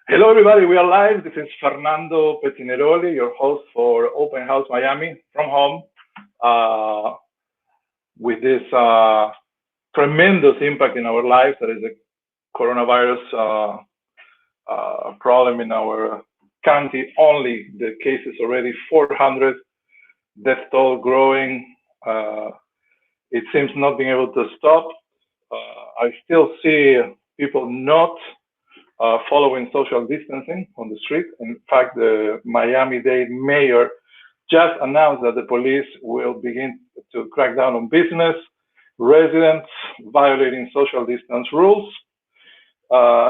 Hello, everybody. We are live. This is Fernando Petineroli, your host for Open House Miami from home, uh, with this tremendous impact in our lives that is the coronavirus problem in our county. Only the cases already 400, death toll growing. Uh, it seems not being able to stop. I still see people not following social distancing on the street. In fact, the Miami-Dade mayor just announced that the police will begin to crack down on business, residents violating social distance rules.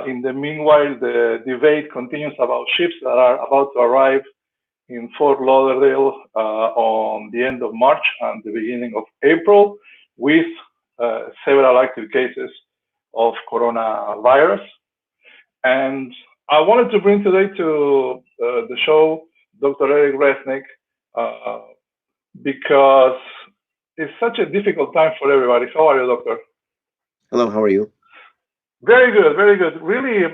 In the meanwhile, the debate continues about ships that are about to arrive in Fort Lauderdale on the end of March and the beginning of April, with several active cases of coronavirus. And I wanted to bring today to the show Dr. Eric Reznik uh, because it's such a difficult time for everybody. How are you, Doctor? Hello, how are you? Very good, very good. Really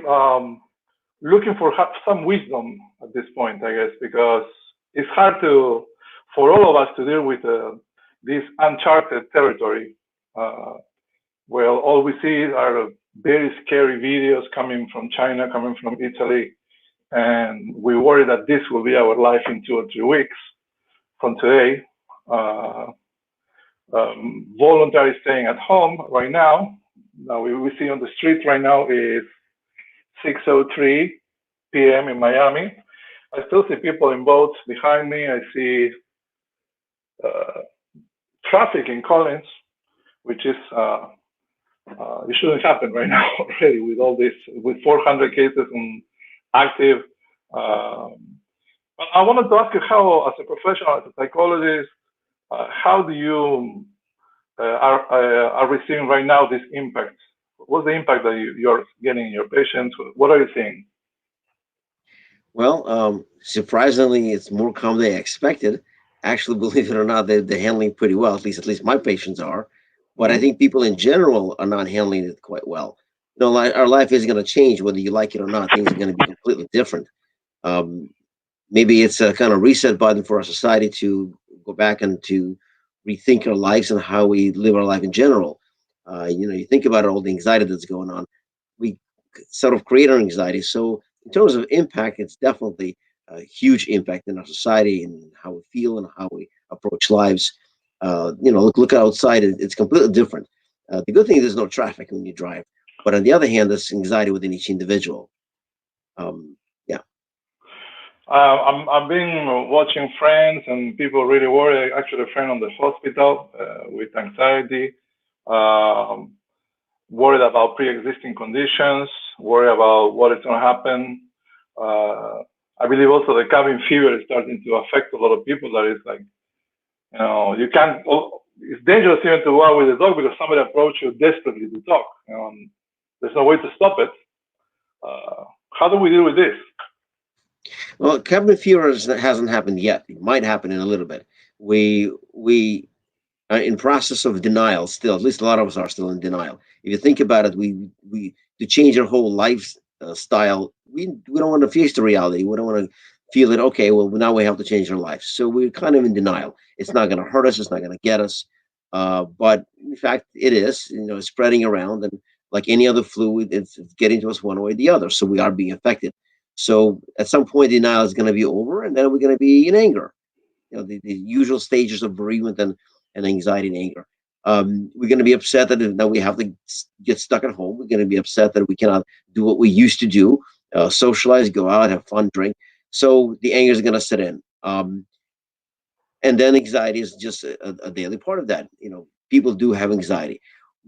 looking for some wisdom at this point, I guess, because it's hard to for all of us to deal with this uncharted territory. Uh, Well, all we see are very scary videos coming from China, coming from Italy, and we worry that this will be our life in 2 or 3 weeks from today. Uh, Voluntary staying at home right now. Now we see on the street right now is 6:03 p.m. in Miami. I still see people in boats behind me. I see uh, traffic in Collins, which is it shouldn't happen right now already with all this, with 400 cases on active. Um, but I wanted to ask you how, as a professional, as a psychologist, how do you are receiving right now this impact? What's the impact that you're getting in your patients? What are you seeing? Well, surprisingly, it's more common than I expected. Actually, believe it or not, they're handling pretty well. At least my patients are. But I Hmm. think people in general are not handling it quite well. Our life isn't going to change whether you like it or not. Things are going to be completely different. Um, Maybe it's a kind of reset button for our society to go back and to rethink our lives and how we live our life in general. You think about all the anxiety that's going on. We sort of create our anxiety. So, in terms of impact, it's definitely a huge impact in our society and how we feel and how we approach lives. Look outside; it's completely different. The good thing is there's no traffic when you drive, but on the other hand, there's anxiety within each individual. Yeah. I've been watching friends and people really worried. Actually, a friend on the hospital with anxiety. Um, Worried about pre-existing conditions, worried about what is going to happen. Uh, I believe also the cabin fever is starting to affect a lot of people. That is like, you can't. It's dangerous even to go out with a dog because somebody approach you desperately to talk. There's no way to stop it. Uh, how do we deal with this? Well, cabin fever hasn't happened yet. It might happen in a little bit. We are in process of denial still. At least a lot of us are still in denial. If you think about it, we to change our whole lifestyle. We don't want to face the reality. We don't want to feel that okay. Well, now we have to change our life. So we're kind of in denial. It's not going to hurt us. It's not going to get us. But in fact, it is. It's spreading around, and like any other flu, it's getting to us one way or the other. So we are being affected. So at some point, denial is going to be over, and then we're going to be in anger. The usual stages of bereavement and anxiety and anger. We're going to be upset that we have to get stuck at home. We're going to be upset that we cannot do what we used to do, socialize, go out, have fun, drink. So the anger is going to set in. And then anxiety is just a daily part of that. People do have anxiety.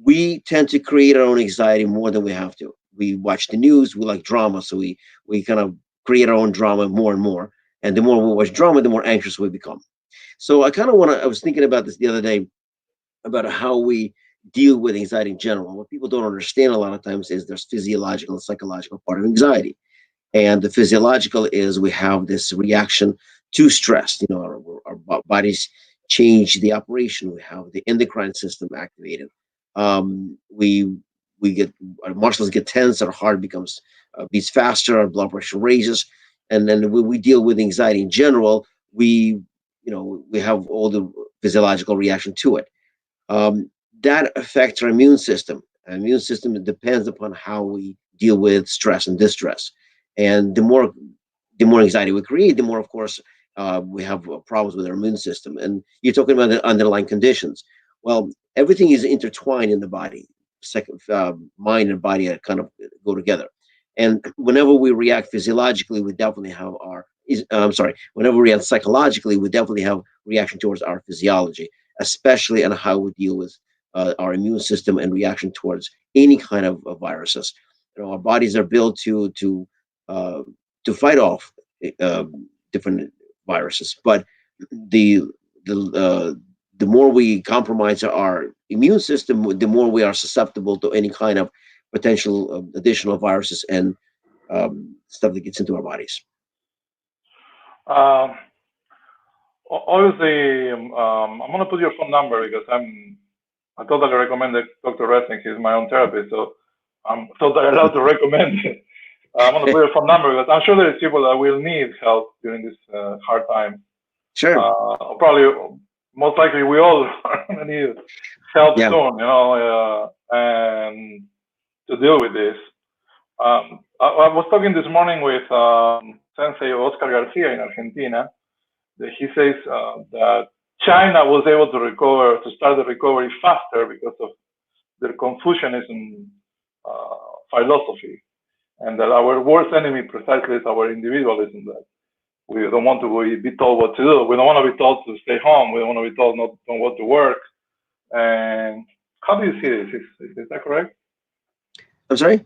We tend to create our own anxiety more than we have to. We watch the news. We like drama, so we kind of create our own drama more and more. And the more we watch drama, the more anxious we become. So I kind of want to. I was thinking about this the other day about how we deal with anxiety in general. What people don't understand a lot of times is there's physiological and psychological part of anxiety. And the physiological is we have this reaction to stress. Our bodies change the operation. We have the endocrine system activated. We we get our muscles get tense, our heart becomes beats faster, our blood pressure raises, and then when we deal with anxiety in general, we have all the physiological reaction to it. um, that affects our immune system. Our immune system depends upon how we deal with stress and distress. And the more anxiety we create, the more, of course, we have problems with our immune system. And you're talking about the underlying conditions. Well, everything is intertwined in the body. Second, mind and body kind of go together. And whenever we react physiologically, we definitely have I'm sorry. Whenever we react psychologically, we definitely have reaction towards our physiology, especially on how we deal with our immune system and reaction towards any kind of viruses. Our bodies are built uh, to fight off uh, different viruses, but the the uh, the more we compromise our immune system, the more we are susceptible to any kind of potential additional viruses and stuff that gets into our bodies. Um, Obviously, I'm gonna put your phone number because I totally recommend that Dr. Reznik. He's my own therapist, so I'm totally allowed to recommend it. I'm gonna put your phone number because I'm sure there's people that will need help during this hard time. Sure. Probably, most likely, we all are gonna need help Yeah. soon, and to deal with this. I was talking this morning with Sensei Oscar Garcia in Argentina. That he says that China was able to start the recovery faster because of their Confucianism philosophy, and that our worst enemy precisely is our individualism. That we don't want to be told what to do. We don't want to be told to stay home. We don't want to be told not don't want to work. And how do you see this? Is that correct? I'm sorry.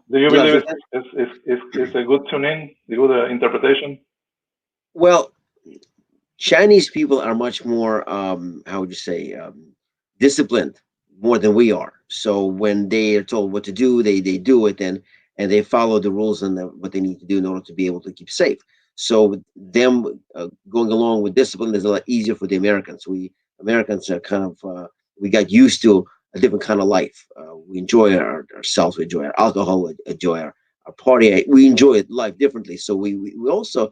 Do you Yeah. believe it's a good tune-in, a good interpretation? Well, Chinese people are much more, how would you say, disciplined more than we are. So when they are told what to do, they do it, and they follow the rules and what they need to do in order to be able to keep safe. So them going along with discipline is a lot easier for the Americans. We Americans are kind of we got used to a different kind of life. We enjoy ourselves, we enjoy our alcohol, we enjoy our party. We enjoy life differently. So we also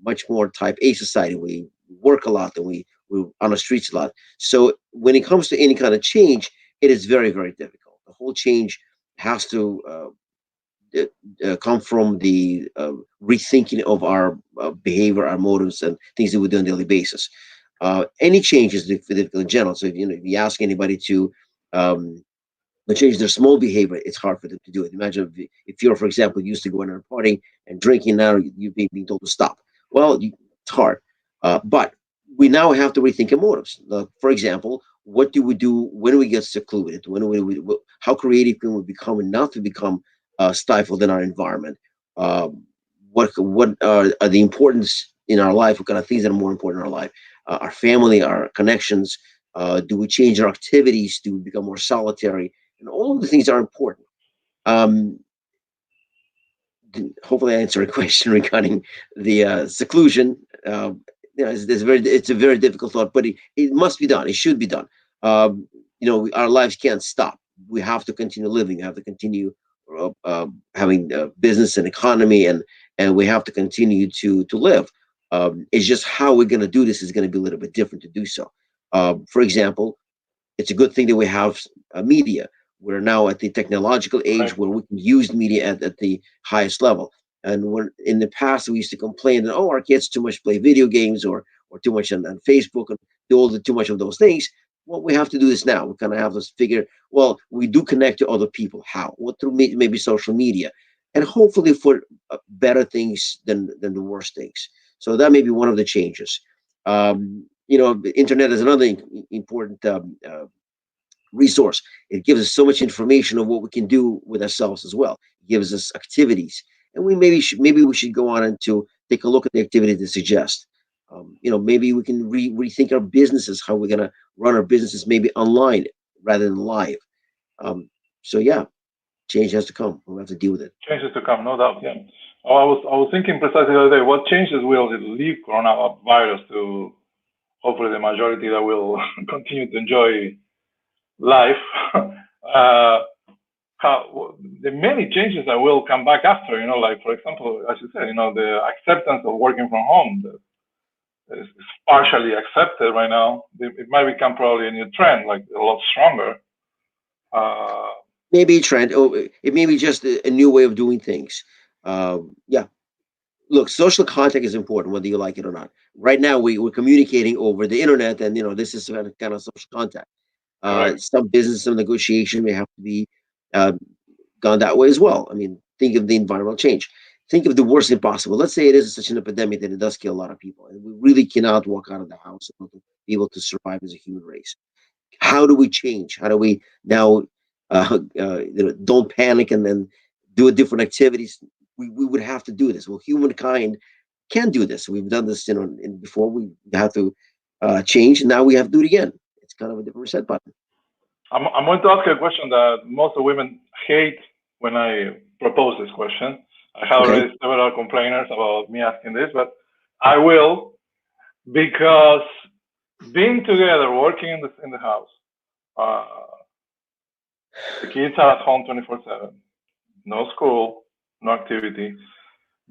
much more type A society. We work a lot and we on the streets a lot. So when it comes to any kind of change, it is very, very difficult. The whole change has to come from the rethinking of our behavior, our motives, and things that we do on a daily basis. Any change is difficult in general. So if you ask anybody to um, change their small behavior, it's hard for them to do it. Imagine if you're, for example, used to going to a party and drinking, now you're being told to stop. Well, it's hard. But we now have to rethink our motives. For example, what do we do when we get secluded? How creative can we become and not to become stifled in our environment? Uh, what are the importance in our life? What kind of things that are more important in our life? Our family, our connections. Do we change our activities? Do we become more solitary? And all of the things are important. Um, Hopefully, I answer a question regarding the seclusion. It's a very difficult thought, but it must be done. It should be done. Our lives can't stop. We have to continue living. We have to continue having business and economy, and we have to continue to live. It's just how we're going to do this is going to be a little bit different to do so. For example, it's a good thing that we have media. We're now at the technological age Right. where we can use media at the highest level. And when in the past we used to complain that, oh, our kids too much play video games or too much on Facebook and do all the too much of those things. Well, we have to do this now. We kind of have to figure, well, we do connect to other people. How? Well, through maybe social media, and hopefully for better things than the worst things. So that may be one of the changes. The internet is another important resource. It gives us so much information of what we can do with ourselves as well. It gives us activities, and maybe we should go on and to take a look at the activity to suggest. Maybe we can rethink our businesses, how we're going to run our businesses, maybe online rather than live. So yeah, change has to come. We'll have to deal with it. Changes to come, no doubt. Yeah. Oh, I was thinking precisely the other day, what changes will it leave coronavirus to hopefully the majority that will continue to enjoy life. uh, the many changes that will come back after, like for example, as you said, the acceptance of working from home is partially accepted right now. It might become probably a new trend, like a lot stronger. Uh, Maybe a trend. Oh, it may be just a new way of doing things. Yeah. Look, social contact is important, whether you like it or not. Right now, we're communicating over the internet, and this is kind of social contact. Correct. Some business, some negotiation may have to be uh, gone that way as well. I mean, think of the environmental change. Think of the worst thing possible. Let's say it is such an epidemic that it does kill a lot of people, and we really cannot walk out of the house and be able to survive as a human race. How do we change? How do we now don't panic and then do different activities? We would have to do this. Well, humankind can do this. We've done this before. We have to change, and now we have to do it again. It's kind of a different reset button. I'm going to ask you a question that most of women hate when I propose this question. I have Okay. already several complainers about me asking this, but I will because being together, working in the house, uh, the kids are at home 24/7, no school, no activity.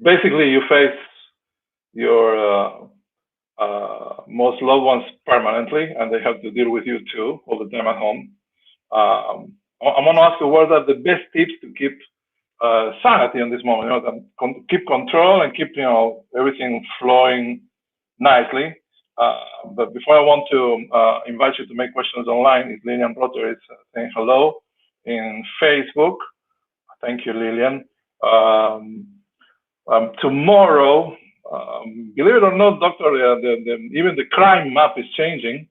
Basically, you face your most loved ones permanently, and they have to deal with you too all the time at home. I'm going to ask you what are the best tips to keep sanity in this moment, keep control and keep everything flowing nicely. But before I want to invite you to make questions online, is Lillian Brotter is saying hello in Facebook. Thank you, Lillian. Um, Tomorrow, believe it or not, Doctor, even the crime map is changing.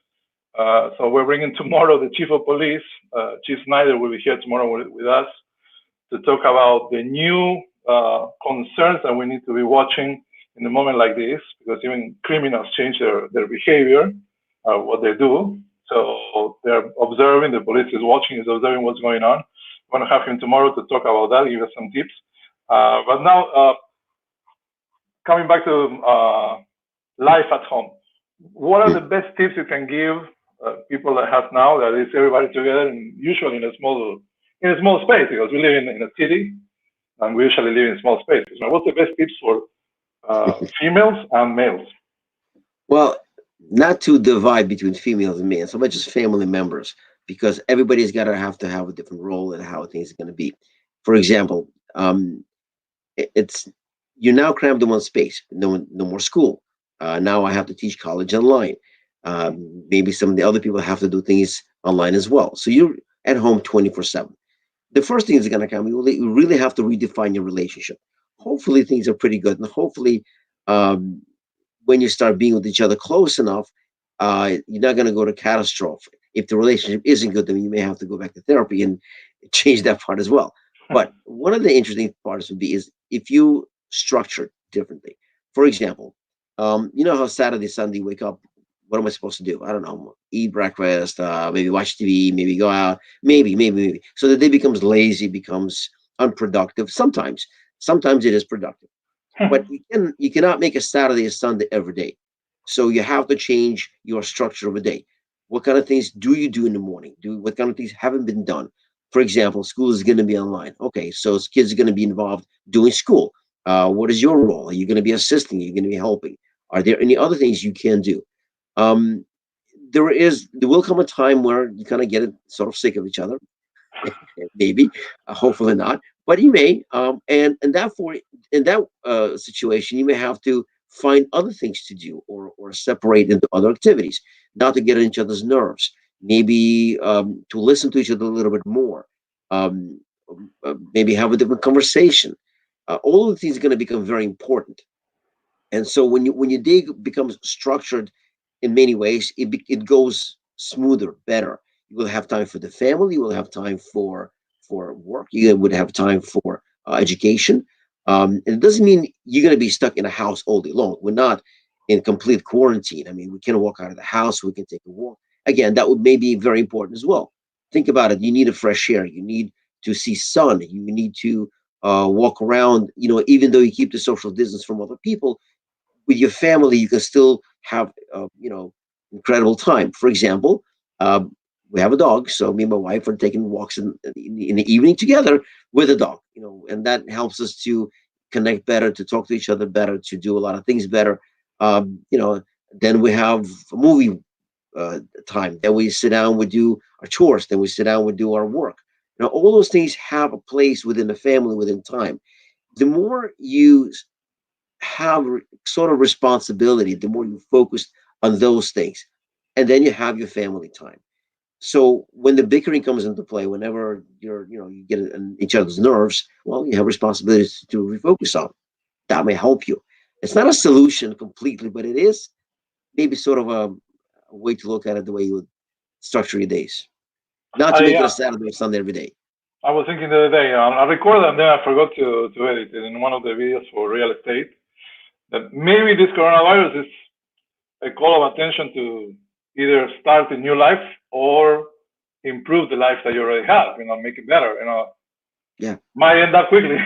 So we're bringing tomorrow the Chief of Police, Chief Snyder, will be here tomorrow with us to talk about the new concerns that we need to be watching in a moment like this, because even criminals change their behavior, what they do. So they're observing, the police is watching, is observing what's going on. I'm going to have him tomorrow to talk about that, give us some tips. But now, coming back to life at home, what are the best tips you can give people that have now that is everybody together and usually in a small space, because we live in a city and we usually live in small spaces. Now, what's the best tips for females and males? Well, not to divide between females and men, so much as family members, because everybody's got to have a different role and how things are going to be. For example, it's you're now crammed in one space. No more school. Now I have to teach college online. Maybe some of the other people have to do things online as well. So you're at home 24/7. The first thing is going to come. You really have to redefine your relationship. Hopefully things are pretty good, and hopefully um, when you start being with each other close enough, you're not going to go to catastrophe. If the relationship isn't good, then you may have to go back to therapy and change that part as well. But one of the interesting parts would be is if you structure it differently. For example, you know how Saturday, Sunday, wake up. What am I supposed to do? I don't know. Eat breakfast, maybe watch TV, maybe go out, maybe. So the day becomes lazy, becomes unproductive. Sometimes it is productive, but you cannot make a Saturday a Sunday every day. So you have to change your structure of a day. What kind of things do you do in the morning? Do what kind of things haven't been done? For example, school is going to be online. Okay, so kids are going to be involved doing school. What is your role? Are you going to be assisting? Are you going to be helping? Are there any other things you can do? Um, there will come a time where you kind of get sort of sick of each other, maybe, hopefully not, but you may. And therefore, in that situation, you may have to find other things to do or separate into other activities, not to get on each other's nerves. Maybe to listen to each other a little bit more. Um, Maybe have a different conversation. All of these are going to become very important. And so when your day becomes structured in many ways, it goes smoother, better. You will have time for the family. You will have time for work. You would have time for education. And it doesn't mean you're going to be stuck in a house all day long. We're not in complete quarantine. I mean, we can walk out of the house. We can take a walk. Again, that would maybe be very important as well. Think about it. You need a fresh air. You need to see sun. You need to walk around. Even though you keep the social distance from other people, with your family, you can still have incredible time. For example, uh, we have a dog, so me and my wife are taking walks in the evening together with a dog, and that helps us to connect better, to talk to each other better, to do a lot of things better. Um, you know, then we have a movie time. Then we sit down, we do our chores. Then we sit down, we do our work. All those things have a place within the family, within time. The more you have sort of responsibility, the more you focus on those things, and then you have your family time. So when the bickering comes into play, whenever you get on each other's nerves, well, you have responsibilities to refocus on. That may help you. It's not a solution completely, but it is maybe sort of a way to look at it, the way you would structure your days. Not to I make it a Saturday or Sunday every day. I was thinking the other day, I recorded and then I forgot to edit it in one of the videos for real estate, that maybe this coronavirus is a call of attention to either start a new life or improve the life that you already have, make it better, Yeah. might end up quickly.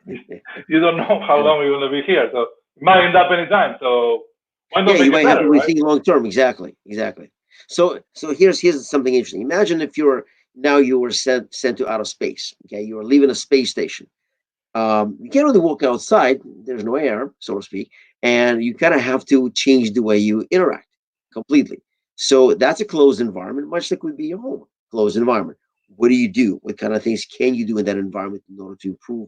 You don't know how Yeah. long we're going to be here. So it might end up anytime. So why Yeah, not you make it might have to better, right? rethink long term. Exactly. Exactly. So here's something interesting. Imagine if you were sent to outer space. Okay, you were leaving a space station. You can't really walk outside. There's no air, so to speak, and you kind of have to change the way you interact completely. So that's a closed environment, much like would be your home, closed environment. What do you do? What kind of things can you do in that environment in order to improve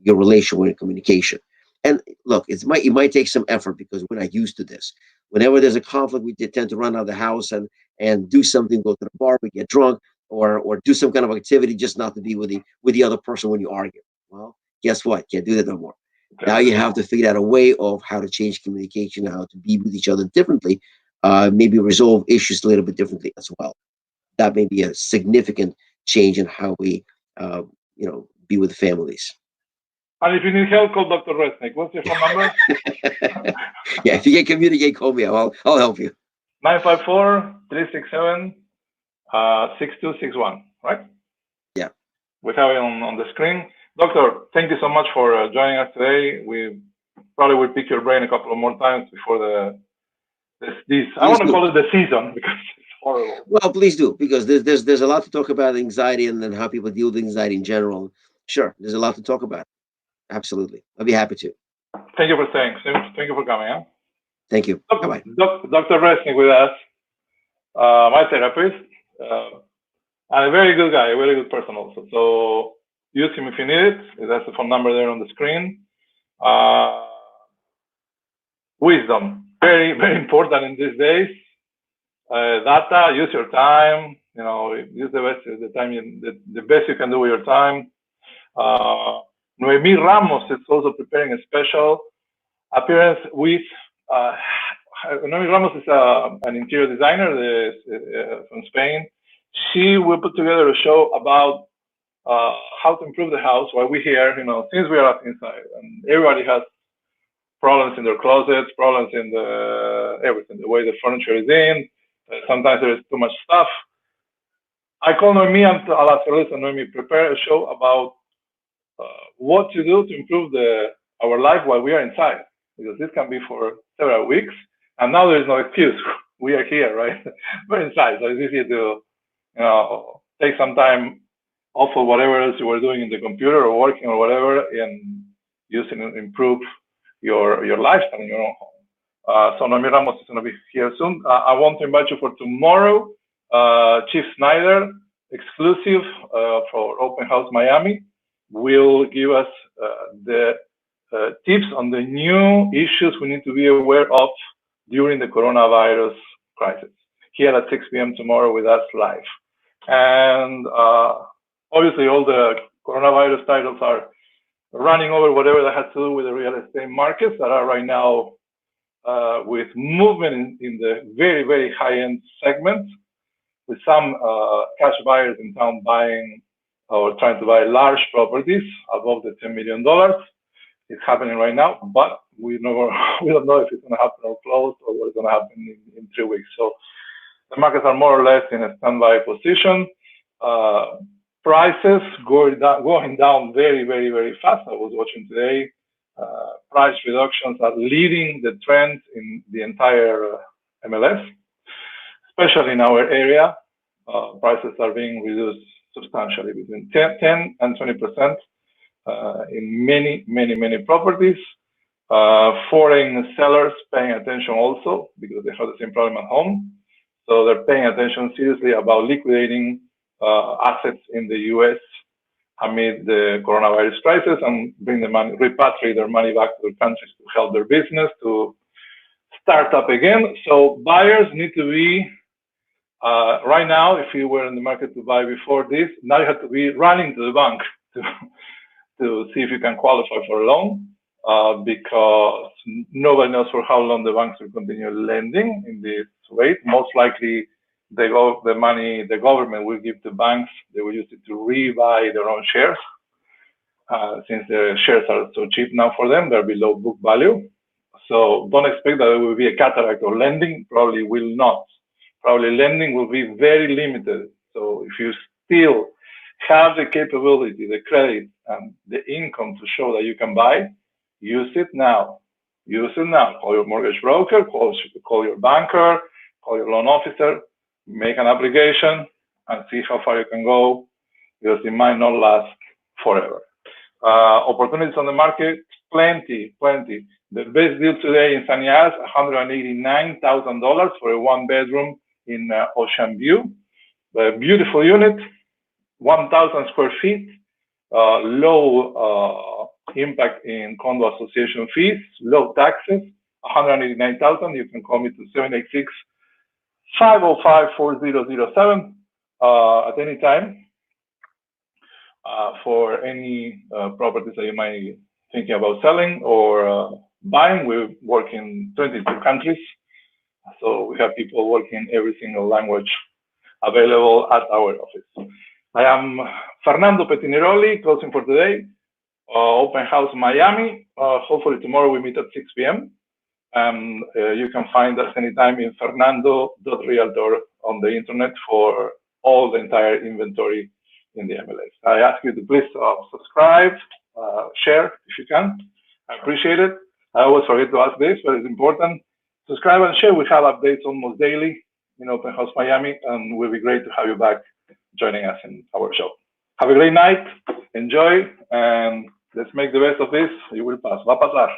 your relation with communication? And look, it might take some effort because we're not used to this. Whenever there's a conflict, we tend to run out of the house and do something, go to the bar, we get drunk, or do some kind of activity just not to be with the other person when you argue. Well, guess what? Can't do that no more. Now Okay. you have to figure out a way of how to change communication, how to be with each other differently, maybe resolve issues a little bit differently as well. That may be a significant change in how we, uh, be with families. And if you need help, call Dr. Reznik. What's your phone number? Yeah, if you can communicate, call me. I'll help you. 954-367 6261, right? Yeah. We have it on the screen. Doctor, thank you so much for joining us today. We probably will pick your brain a couple of more times before this I Please want to do. call it the season because it's horrible. Well, please do, because there's a lot to talk about anxiety and then how people deal with anxiety in general. Sure, there's a lot to talk about. Absolutely, I'll be happy to. Thank you for staying. Thank you for coming. Huh? Thank you. Bye bye. Dr. Reznik with us, my therapist, and a very good guy, a very good person also. So use him if you need it. That's the phone number there on the screen. Uh, Wisdom, very, very important in these days. Data, use your time. Use the best you can do with your time. Noemi Ramos is also preparing a special appearance with. Uh, Noemi Ramos is an interior designer from Spain. She will put together a show about how to improve the house while we're here. Since we are inside, and everybody has problems in their closets, problems in everything, the way the furniture is in. Sometimes there is too much stuff. I call Noemi and I'll ask her, listen, Noemi, prepare a show about what to do to improve our life while we are inside, because this can be for several weeks, and now there is no excuse. We are here, right? We're inside, so it's easy to take some time off of whatever else you were doing in the computer or working or whatever, and using it to improve your lifestyle in your own home. So Noemi Ramos is going to be here soon. I want to invite you for tomorrow. Chief Snyder, exclusive for Open House Miami, will give us the tips on the new issues we need to be aware of during the coronavirus crisis. Here at 6 p.m. tomorrow with us live. And obviously all the coronavirus titles are running over whatever that has to do with the real estate markets that are right now with movement in the very, very high-end segment, with some cash buyers in town buying or trying to buy large properties above the $10 million. It's happening right now, but we don't know if it's going to happen or close or what's going to happen in 3 weeks. So the markets are more or less in a standby position. Prices going down very, very, very fast. I was watching today. Price reductions are leading the trend in the entire MLS, especially in our area. prices are being reduced substantially, between 10 and 20% in many properties. Foreign sellers paying attention also because they have the same problem at home. So they're paying attention seriously about liquidating assets in the US amid the coronavirus crisis and bring the money, repatriate their money back to their countries to help their business to start up again. So buyers need to be, right now, if you were in the market to buy before this, now you have to be running to the bank to see if you can qualify for a loan, because nobody knows for how long the banks will continue lending in this rate. Most likely, the government will give to banks, they will use it to rebuy their own shares. Since the shares are so cheap now for them, they're below book value. So don't expect that there will be a cataract or lending, probably will not. Probably lending will be very limited. So if you still have the capability, the credit, and the income to show that you can buy, use it now. Use it now. Call your mortgage broker, call your banker, call your loan officer, make an application, and see how far you can go, because it might not last forever. Opportunities on the market, plenty. The best deal today in San Yas, $189,000 for a one-bedroom in Ocean View. A beautiful unit, 1,000 square feet, low impact in condo association fees, low taxes, 189,000. You can call me to 786-505-4007 at any time for any properties that you might be thinking about selling or buying. We work in 22 countries, so we have people working every single language available at our office. I am Fernando Petiniroli, closing for today. Open House Miami. Hopefully tomorrow we meet at 6 p.m. And you can find us anytime in fernando.realtor on the internet for all the entire inventory in the MLS. I ask you to please subscribe, share if you can. I appreciate it. I always forget to ask this, but it's important. Subscribe and share. We have updates almost daily in Open House Miami, and it will be great to have you back joining us in our show. Have a great night. Enjoy, and let's make the best of this. It will pass. Va a pasar.